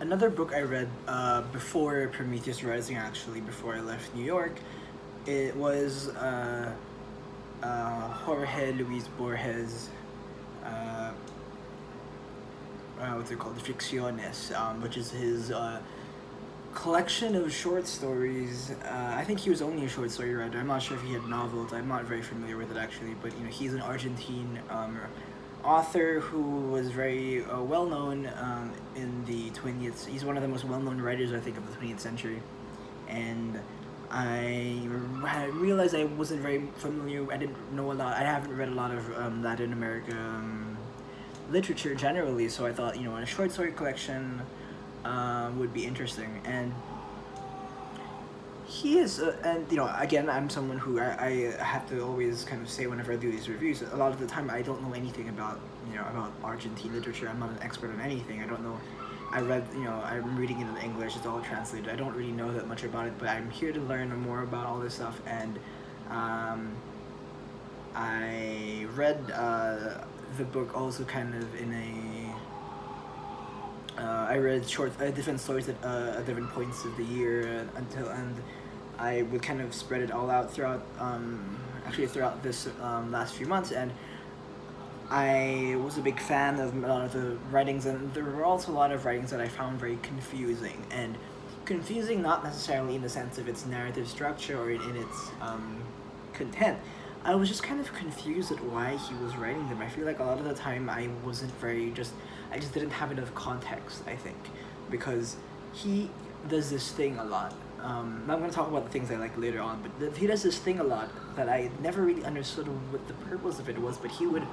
Another book I read before Prometheus Rising, actually, before I left New York, it was Jorge Luis Borges, uh, what's it called? Ficciones, which is his collection of short stories. I think he was only a short story writer. I'm not sure if he had novels. I'm not very familiar with it actually, but he's an Argentine author who was very well known in the 20th. He's one of the most well known writers, I think, of the 20th century, and I realized I wasn't very familiar. I didn't know a lot. I haven't read a lot of Latin America literature generally, so I thought a short story collection would be interesting. And he is, and again, I'm someone who I have to always kind of say whenever I do these reviews. A lot of the time, I don't know anything about about Argentine literature. I'm not an expert on anything. I don't know. I read, I'm reading it in English. It's all translated. I don't really know that much about it, but I'm here to learn more about all this stuff. And I read the book also kind of in a. I read short, different stories at different points of the year and I would kind of spread it all out throughout, actually throughout this last few months, and I was a big fan of a lot of the writings, and there were also a lot of writings that I found very confusing, and confusing not necessarily in the sense of its narrative structure or in its content. I was just kind of confused at why he was writing them. I feel like a lot of the time I wasn't very I just didn't have enough context, I think, because he does this thing a lot. I'm going to talk about the things I like later on, but he does this thing a lot that I never really understood what the purpose of it was, but he would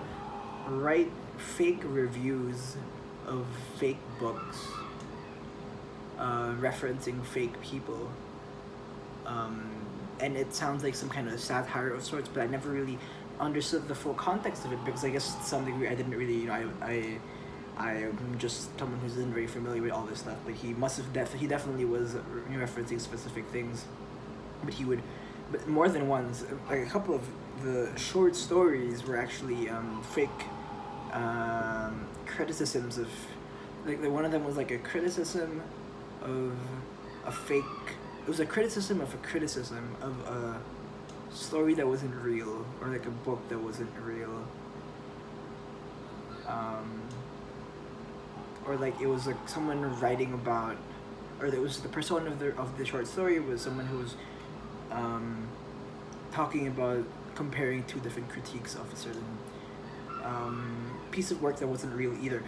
write fake reviews of fake books, referencing fake people. And it sounds like some kind of satire of sorts, but I never really understood the full context of it because I guess to some degree I didn't really, I'm just someone who isn't very familiar with all this stuff, but he must have he definitely was referencing specific things, but more than once, like a couple of the short stories were actually fake criticisms of, like one of them was like a criticism of a fake. It was a criticism of a story that wasn't real, or like a book that wasn't real. Or like it was like someone writing about, or it was the persona of the short story was someone who was talking about comparing two different critiques of a certain piece of work that wasn't real either.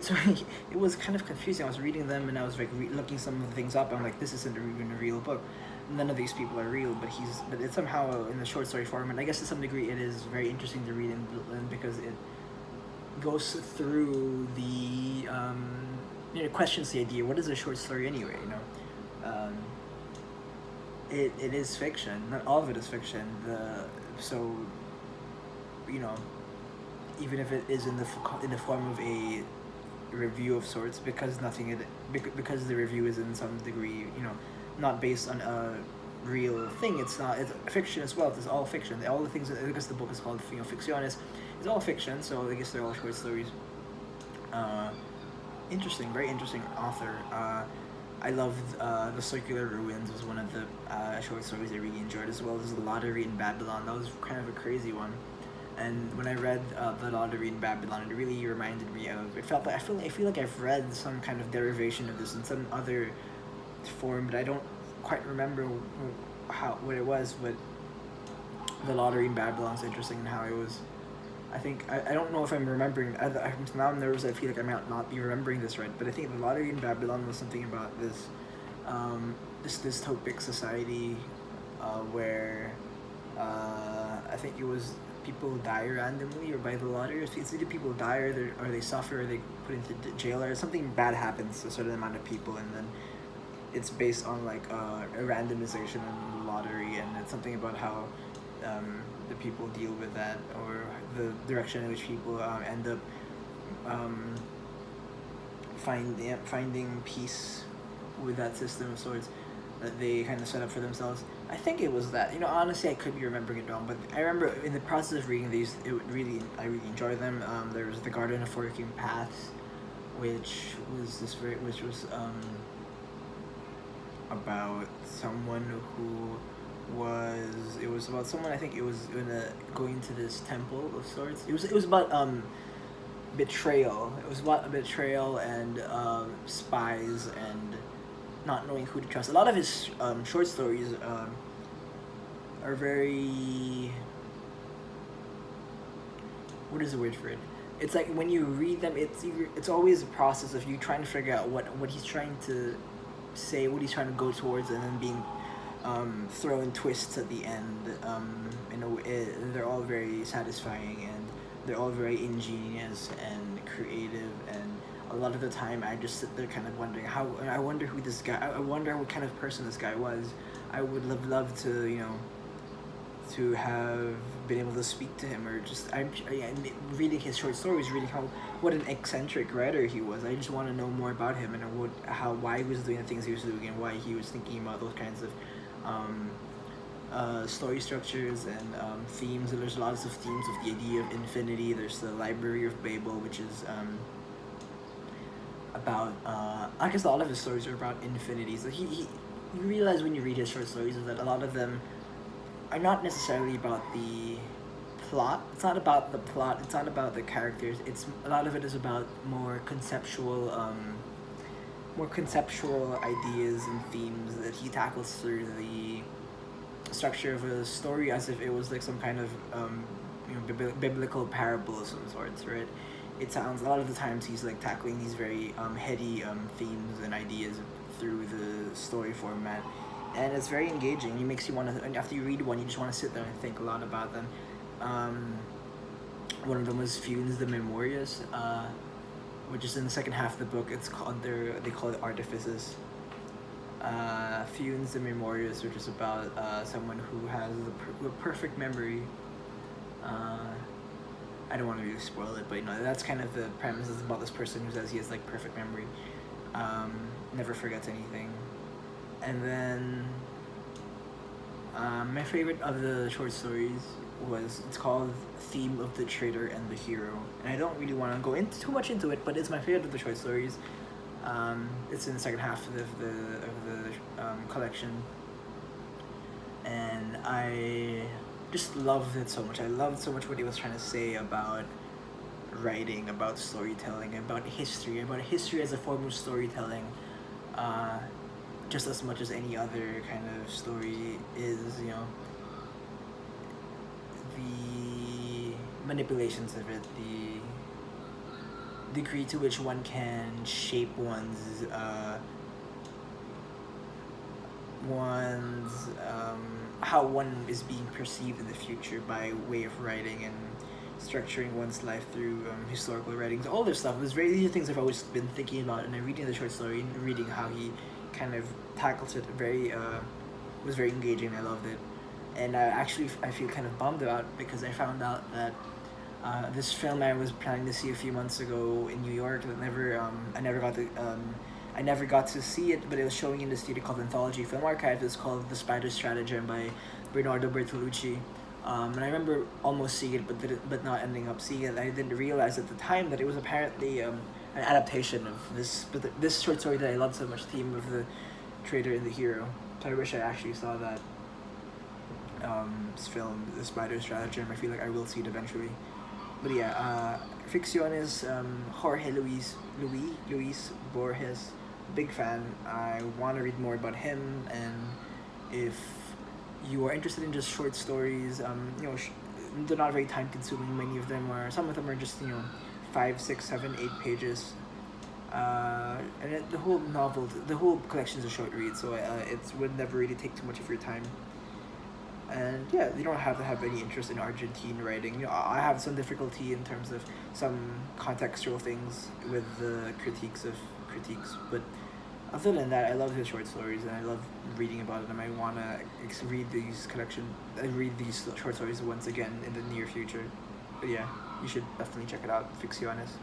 So it was kind of confusing. I was reading them and I was like looking some of the things up. I'm like, this isn't even a real book. None of these people are real, but it's somehow in the short story form, and I guess to some degree it is very interesting to read and because it goes through the questions the idea, what is a short story anyway. It is fiction. Not all of it is fiction. So even if it is in the form of a review of sorts, because because the review is in some degree not based on a real thing. It's fiction as well. It's all fiction. All the things, because the book is called Ficciones, it's all fiction. So I guess they're all short stories. Interesting, very interesting author. I loved The Circular Ruins was one of the short stories I really enjoyed, as well as The Lottery in Babylon. That was kind of a crazy one. And when I read The Lottery in Babylon, it really reminded me of. It felt like I feel like I've read some kind of derivation of this in some other form, but I don't quite remember what it was. But The Lottery in Babylon is interesting in how it was. I think I don't know if I'm remembering. Now I'm nervous. I feel like I might not be remembering this right. But I think The Lottery in Babylon was something about this dystopic society where I think it was people die randomly or by the lottery. It's either people die or they suffer or they put into jail or something bad happens to a certain amount of people, and then it's based on like a randomization in the lottery, and it's something about how the people deal with that, or the direction in which people end up finding peace with that system of sorts that they kind of set up for themselves. I think it was that. Honestly, I could be remembering it wrong, but I remember in the process of reading these, I really enjoyed them. There was The Garden of Forking Paths, which was about someone who it was about someone, I think it was going to this temple of sorts. It was about betrayal. It was about betrayal and spies and not knowing who to trust. A lot of his short stories are very, what is the word for it? It's like when you read them, it's always a process of you trying to figure out what he's trying to say, what he's trying to go towards, and then being thrown twists at the end. In a way, they're all very satisfying, and they're all very ingenious and creative. And a lot of the time, I just sit there kind of wondering I wonder who this guy. I wonder what kind of person this guy was. I would love to to have been able to speak to him, or just reading his short stories, reading what an eccentric writer he was. I just want to know more about him and why he was doing the things he was doing and why he was thinking about those kinds of story structures and themes. And there's lots of themes of the idea of infinity. There's the Library of Babel, which is about I guess a lot of his stories are about infinity. So you realize when you read his short stories that a lot of them are not necessarily about the plot. It's not about the plot. It's not about the characters. It's a lot of it is about more conceptual ideas and themes that he tackles through the structure of a story, as if it was like some kind of biblical parable of some sorts, right? It sounds, a lot of the times he's like tackling these very heady themes and ideas through the story format. And it's very engaging. It makes you want to, and after you read one, you just want to sit there and think a lot about them. One of them was Funes the Memorious, which is in the second half of the book. It's called, they call it Artifices. Funes the Memorious, which is about someone who has the perfect memory. I don't want to really spoil it, but that's kind of the premise. It's about this person who says he has like perfect memory, never forgets anything. And then my favorite of the short stories it's called Theme of the Traitor and the Hero. And I don't really want to go too much into it, but it's my favorite of the short stories. It's in the second half of the collection. And I just loved it so much. I loved so much what he was trying to say about writing, about storytelling, about history as a form of storytelling. Just as much as any other kind of story is, the manipulations of it, the degree to which one can shape one's how one is being perceived in the future by way of writing and structuring one's life through historical writings. All this stuff these are things I've always been thinking about, and I'm reading the short story and reading how he kind of tackles it was very engaging. I loved it. And I feel kind of bummed out because I found out that this film I was planning to see a few months ago in New York that I never got to see it, but it was showing in this theater called Anthology Film Archive. It's called The Spider Stratagem by Bernardo Bertolucci. And I remember almost seeing it, but not ending up seeing it. I didn't realize at the time that it was apparently an adaptation of this short story that I loved so much, Theme of the Traitor and the Hero. So I wish I actually saw that this film, The Spider Stratagem. I feel like I will see it eventually. But yeah, Ficciones, Jorge Luis Borges, big fan. I want to read more about him, and if you are interested in just short stories, they're not very time consuming. Some of them are just 5, 6, 7, 8 pages. And the whole collection is a short read, so it would never really take too much of your time. And yeah, you don't have to have any interest in Argentine writing. I have some difficulty in terms of some contextual things with the critiques, but other than that, I love his short stories and I love reading about them. I want to read these short stories once again in the near future. But yeah, you should definitely check it out, Ficciones.